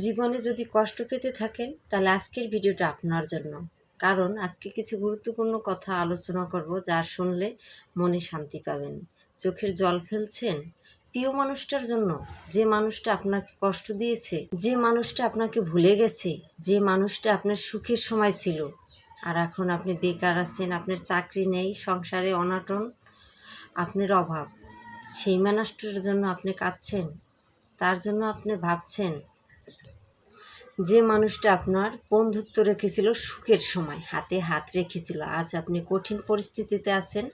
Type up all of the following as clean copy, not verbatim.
জীবনে যদি কষ্ট পেতে থাকেন তাহলে আজকের ভিডিওটা আপনার জন্য। কারণ আজকে কিছু গুরুত্বপূর্ণ কথা আলোচনা করব যা শুনলে মনে শান্তি পাবেন। চোখের জল ফেলছেন প্রিয় মানুষটার জন্য, যে মানুষটা আপনাকে কষ্ট দিয়েছে, যে মানুষটা আপনাকে ভুলে গেছে, যে মানুষটা আপনার সুখের সময় ছিল, আর এখন আপনি বেকার আছেন, আপনার চাকরি নেই, সংসারে অনাটন, আপনার অভাব। সেই মানুষটার জন্য আপনি কাঁদছেন, তার জন্য আপনি ভাবছেন। যে মানুষটা আপনার বন্ধুত্ব রেখেছিল সুখের সময়, হাতে হাত রেখেছিল, আজ আপনি কঠিন পরিস্থিতিতে আছেন,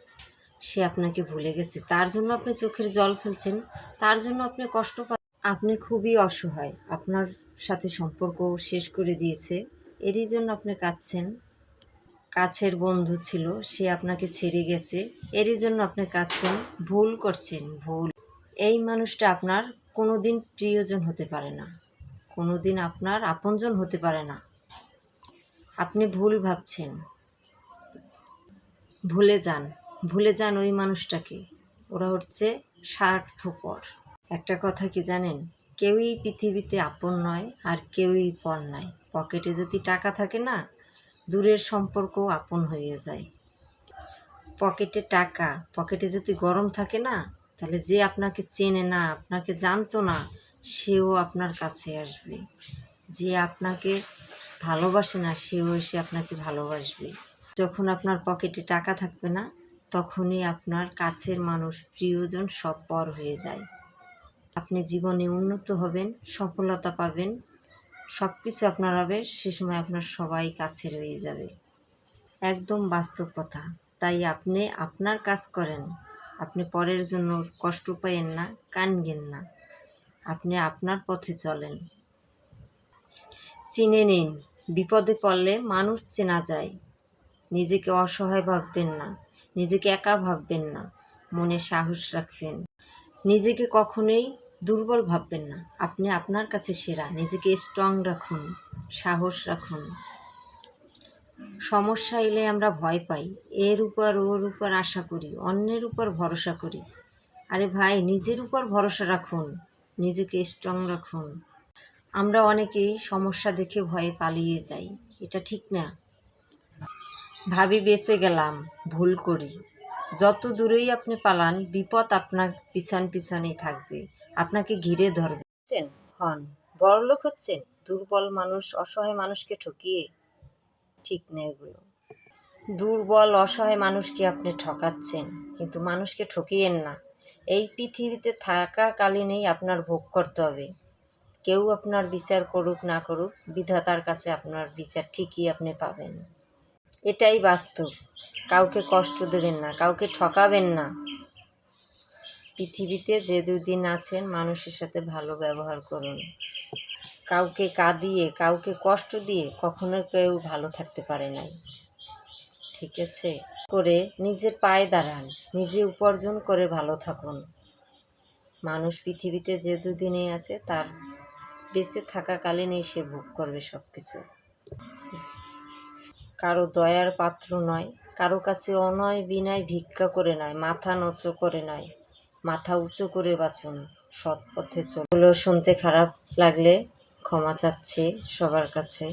সে আপনাকে ভুলে গেছে, তার জন্য আপনি চোখের জল ফেলছেন, তার জন্য আপনি কষ্ট আপনি খুবই অসহায়, আপনার সাথে সম্পর্ক শেষ করে দিয়েছে, এরই জন্য আপনি কাঁদছেন। কাছের বন্ধু ছিল, সে আপনাকে ছেড়ে গেছে, এরই জন্য আপনি কাঁদছেন। ভুল করছেন, ভুল। এই মানুষটা আপনার কোনোদিন প্রিয়জন হতে পারে না, কোনোদিন আপনার আপনজন হতে পারে না। আপনি ভুল ভাবছেন। ভুলে যান ওই মানুষটাকে। ওরা হচ্ছে স্বার্থপর। একটা কথা কি জানেন, কেউই পৃথিবীতে আপন নয় আর কেউই পর নয়। পকেটে যদি টাকা থাকে না, দূরের সম্পর্ক আপন হয়ে যায়। পকেটে টাকা, পকেটে যদি গরম থাকে না, তাহলে যে আপনাকে চেনে না, আপনাকে জানতো না, সেও আপনার কাছে আসবে। যে আপনাকে ভালোবাসে না, সেও এসে আপনাকে ভালোবাসবে। যখন আপনার পকেটে টাকা থাকবে না, তখনই আপনার কাছের মানুষ, প্রিয়জন সব পর হয়ে যায়। আপনি জীবনে উন্নত হবেন, সফলতা পাবেন, সব কিছু আপনার হবে, সে সময় আপনার সবাই কাছে রয়ে যাবে। একদম বাস্তব কথা। তাই আপনি আপনার কাজ করেন, আপনি পরের জন্য কষ্ট পাইয়েন না, কানগেন না, আপনি আপনার পথে চলেন। চিনে নিন, বিপদে পড়লে মানুষ চেনা যায়। নিজেকে অসহায় ভাববেন না, নিজেকে একা ভাববেন না, মনে সাহস রাখবেন। নিজেকে কখনোই দুর্বল ভাববেন না, আপনি আপনার কাছে সেরা। নিজেকে স্ট্রং রাখুন, সাহস রাখুন। সমস্যা এলে আমরা ভয় পাই, এর উপর ওর উপর আশা করি, অন্যের উপর ভরসা করি। আরে ভাই, নিজের উপর ভরসা রাখুন, নিজেকে স্ট্রং রাখুন। আমরা অনেকেই সমস্যা দেখে ভয়ে পালিয়ে যাই, এটা ঠিক না। ভাবি বেঁচে গেলাম, ভুল করি। যত দূরেই আপনি পালান, বিপদ আপনার পিছনেই থাকবে, আপনাকে ঘিরে ধরবে। হন বড়লোক হচ্ছেন দুর্বল মানুষ, অসহায় মানুষকে ঠকিয়ে। ঠিক না এগুলো। দুর্বল অসহায় মানুষকে আপনি ঠকাচ্ছেন, কিন্তু মানুষকে ঠকিয়েন না। এই পৃথিবীতে থাকাকালীনই আপনার ভোগ করতে হবে। কেউ আপনার বিচার করুক না করুক, বিধাতার কাছে আপনার বিচার ঠিকই আপনি পাবেন। এটাই বাস্তব। কাউকে কষ্ট দেবেন না, কাউকে ঠকাবেন না। পৃথিবীতে যে দুদিন আছেন, মানুষের সাথে ভালো ব্যবহার করুন। কাউকে কাঁদিয়ে, কাউকে কষ্ট দিয়ে কখনো কেউ ভালো থাকতে পারে নাই। ঠিক আছে? করে নিজের পায়ে দাঁড়ান, নিজে উপার্জন করে ভালো থাকুন। মানুষ পৃথিবীতে যে দুদিনে আছে, তার বেঁচে থাকাকালীনই সে ভোগ করবে সব কিছু। কারো দয়ার পাত্র নয়, কারো কাছে অনয় বিনয় ভিক্ষা করে নয়, মাথা নচ করে নয়, মাথা উঁচু করে বাঁচুন, সৎ পথে চলুন। শুনতে খারাপ লাগলে ক্ষমা চাচ্ছি সবার কাছে।